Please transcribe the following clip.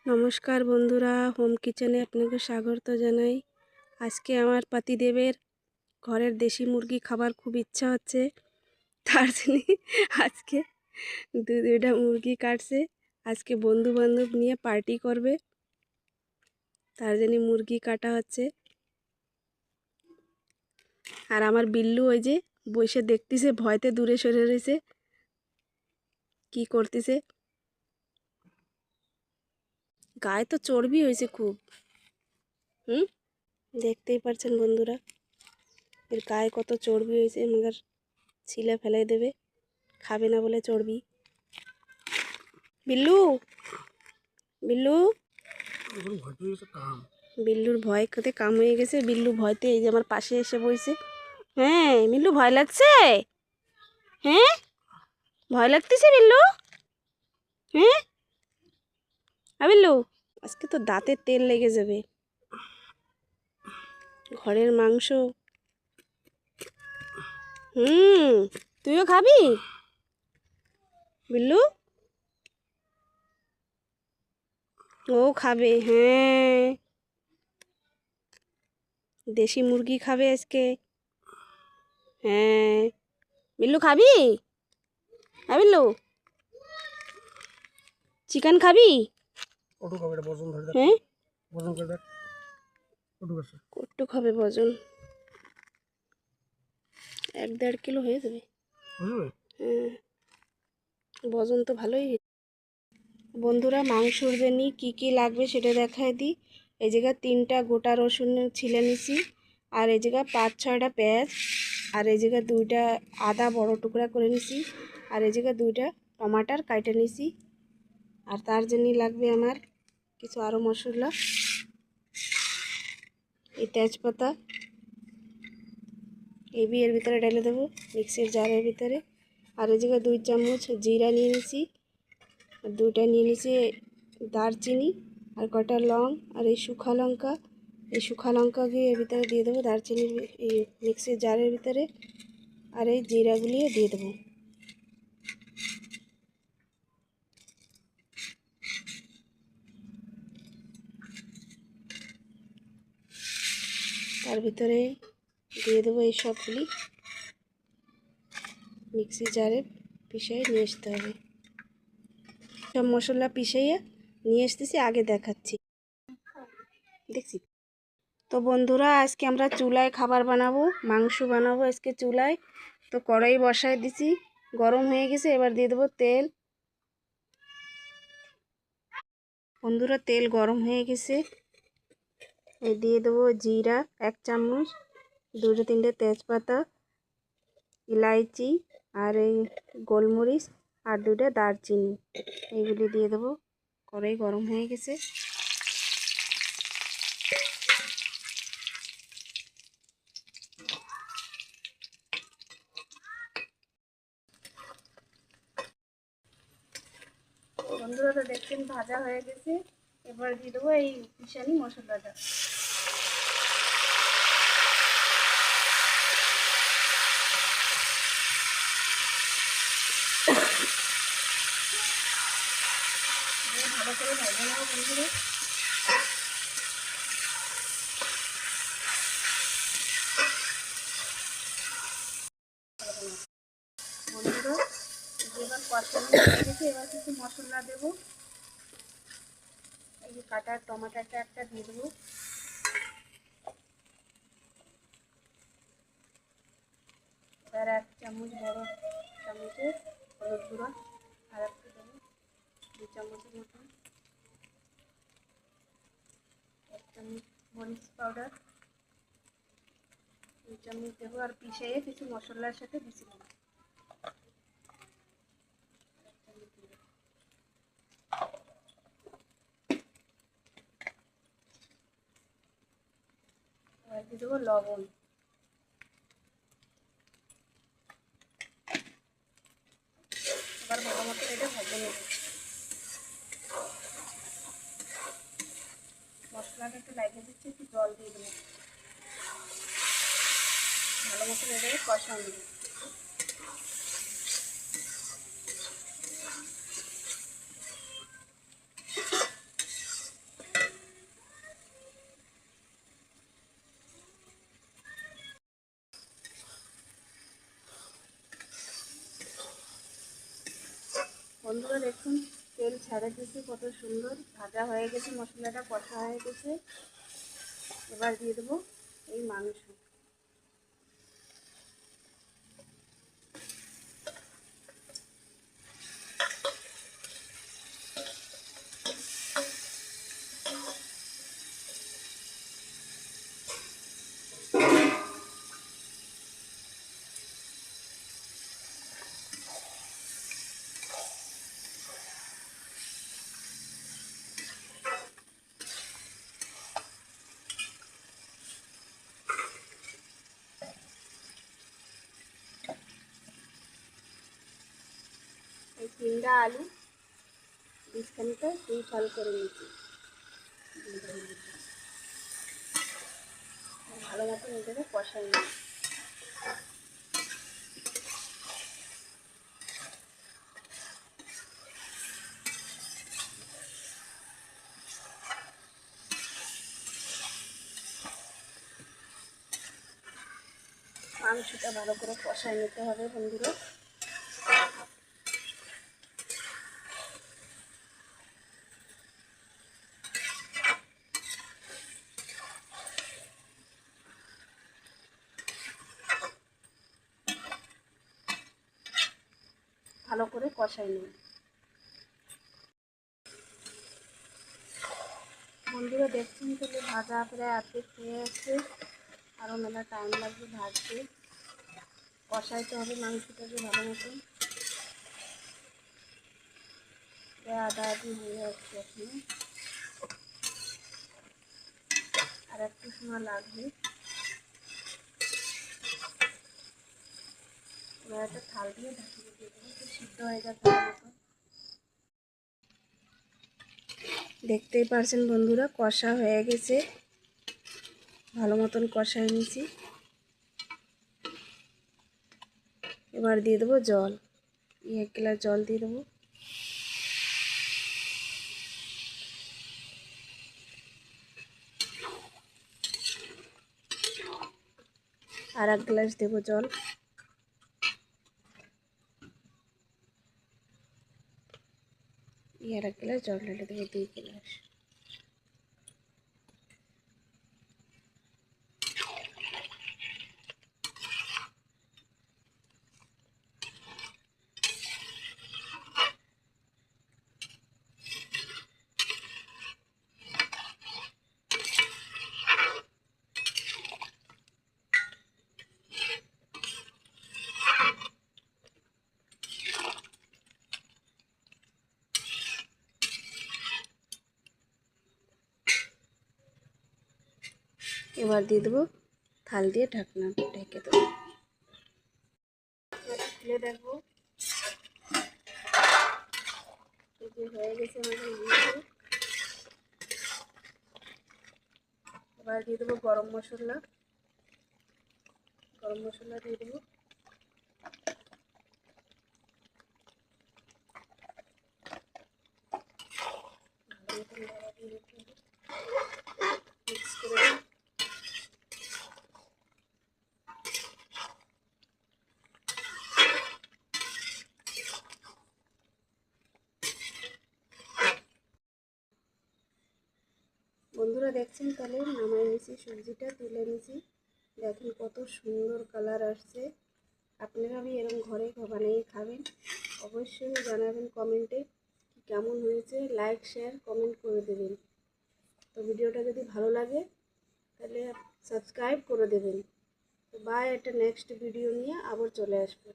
নমস্কার বন্ধুরা, হোম কিচেনে আপনাকে স্বাগত জানাই। আজকে আমার পাতিদেবের ঘরের দেশি মুরগি খাবার খুব ইচ্ছা হচ্ছে, তার জন্য আজকে দুইটা মুরগি কাটছে। আজকে বন্ধু বান্ধব নিয়ে পার্টি করবে, তার জন্য মুরগি কাটা হচ্ছে। আর আমার বিল্লু ওই যে বসে দেখতেছে, ভয়তে দূরে সরে রয়েছে, কি করতেছে। গায়ে তো চর্বি হয়েছে খুব। দেখতেই পারছেন বন্ধুরা, এর গায়ে কত চর্বি হয়েছে, মগার ছিলে ফেলে দেবে, খাবে না বলে চর্বি। বিল্লু বিল্লু বিল্লুর ভয় খেতে কাম হয়ে গেছে। বিল্লু ভয়তে এই যে আমার পাশে এসে বইছে। হ্যাঁ বিল্লু, ভয় লাগছে? হ্যাঁ ভয় লাগতেছে বিল্লু? হ্যাঁ বিল্লু, আজকে তো দাঁতে তেল লেগে যাবে। ঘরের মাংস। তুইও খাবি বিল্লু? ও খাবে, হ্যাঁ, দেশি মুরগি খাবে আজকে। হ্যাঁ বিল্লু, খাবি? হ্যাঁ বিল্লু, চিকেন খাবি? হ্যাঁ কটুক হবে বজন, 1-1.5 কিলো হয়ে যাবে। হ্যাঁ, বজন তো ভালোই। বন্ধুরা, মাংসর জন্য কী কী লাগবে সেটা দেখায় দিই। এই জায়গায় 3টা গোটা রসুন ছিলে নিছি, আর এই জায়গায় 5-6টা পেঁয়াজ, আর এই জায়গায় 2টা আদা বড় টুকরা করে নিছি, আর এই জায়গায় 2টা টমাটার কাটে নিছি। আর তার জন্য লাগবে আমার কিছু আরও মশলা। এই তেজপাতা এই এর ভিতরে ঢেলে দেবো, মিক্সির জারের ভিতরে। আর এই জায়গায় 2 চামচ জিরা নিয়ে নিছি, আর 2টা নিয়ে নিছি দারচিনি, আর কটা লং, আর এই শুকনো লঙ্কা। এই শুকনো লঙ্কাগুলি এর ভিতরে দিয়ে দেবো, দারচিনির এই মিক্সির জারের ভিতরে। আর এই জিরাগুলিও দিয়ে দেবো। তার ভিতরে দিয়ে দেবো এই সবগুলি, মিক্সি জারে পিষিয়ে নিয়ে আসতে হবে। সব মশলা পিষিয়ে নিয়ে আসতেছি, আগে দেখাচ্ছি, দেখছি। তো বন্ধুরা, আজকে আমরা চুলায় খাবার বানাবো, মাংস বানাবো আজকে চুলায়। তো কড়াই বসায় দিছি, গরম হয়ে গেছে। এবার দিয়ে দেবো তেল। বন্ধুরা, তেল গরম হয়ে গেছে, দিয়ে দেবো জিরা 1 চামচ, 2-3টে তেজপাতা, ইলাইচি, আর এই গোলমরিচ, আর 2টা দারচিনি, এইগুলি দিয়ে দেবো। কড়াই গরম হয়ে গেছে। বন্ধুরা, তো দেখছেন ভাজা হয়ে গেছে। এবার দিয়ে দেবো এই পিষানি মশলাটা। ভালো করে ভাজা নেবো বন্ধুরা। বন্ধুরা, এবার কষানো হয়ে গেছে। এবার কিছু মশলা দেবো। এই যে কাটা টমাটোটা একটা দিয়ে দেবো। এবার 1 চামচ বড় চামচের হলুদ গুঁড়ো আর একটু দেবো, 2 চামচের মতন। 1 চামচ মরিচ পাউডার, 2 চামচ দেবো। আর পিষিয়ে কিছু মশলার সাথে মিশিয়ে দেবো। এবার দিয়ে দেবো লবণ। এবার ভালো মতো এটা ভেজে নেব। মশলাটা একটু লাগিয়ে দিচ্ছি, একটু জল দিয়ে দেবো। ভালো মতো এটা কষানো দেবো। বন্ধুরা দেখুন তেল ছেড়ে দিয়েছে, কত সুন্দর ভাজা হয়ে গেছে, মশলাটা কষা হয়ে গেছে। এবার দিয়ে দেবো এই মাংস। এই 3টা আলু বিছখানিতে 2 ফাল করে নিচ্ছি। ভালো মতো এটাকে কষাই নিই। মাংসটা ভালো করে কষাই নিতে হবে বন্ধুরা। ভালো করে কষাই নিই বন্ধুরা। দেখছেন তাহলে ভাজা প্রায় অর্ধেক হয়ে আসছে, আরও মেলা টাইম লাগবে ভাজতে। কষাইতে হবে মাংসটাকে ভালো মতন। আদা আদি হয়ে যাচ্ছে এখনো, আর একটু সময় লাগবে। এবার একটা থাল দিয়ে ঢাকিয়ে দিয়ে দেবো, একটু সিদ্ধ হয়ে যাবে ভালো মতন। দেখতেই পারছেন বন্ধুরা কষা হয়ে গেছে, ভালো মতন কষাই নিয়েছি। এবার দিয়ে দেবো জল, 1 গ্লাস জল দিয়ে দেবো। আর 1 গ্লাস দেবো জল। আর 1 গ্লাস জল ঢেলে দেবো, 2 গ্লাস। এবার দিয়ে দেবো থাল দিয়ে ঢাকনা ঢেকে দেবো। খুলে দেখবো এই যে হয়ে গেছে আমাদের মাংস। এবার দিয়ে দেবো গরম মশলা, দিয়ে দেবো। মিক্স করে দেবো। বন্ধুরা দেখছেন তাহলে নামাই নিয়েছি, সবজিটা তুলে নিয়েছি। দেখেন কত সুন্দর কালার আসছে। আপনারা আমি এরকম ঘরে বানিয়ে খাবেন, অবশ্যই জানাবেন কমেন্টে কেমন হয়েছে। লাইক শেয়ার কমেন্ট করে দেবেন। তো ভিডিওটা যদি ভালো লাগে তাহলে সাবস্ক্রাইব করে দেবেন। তো বাই, একটা নেক্সট ভিডিও নিয়ে আবার চলে আসবো।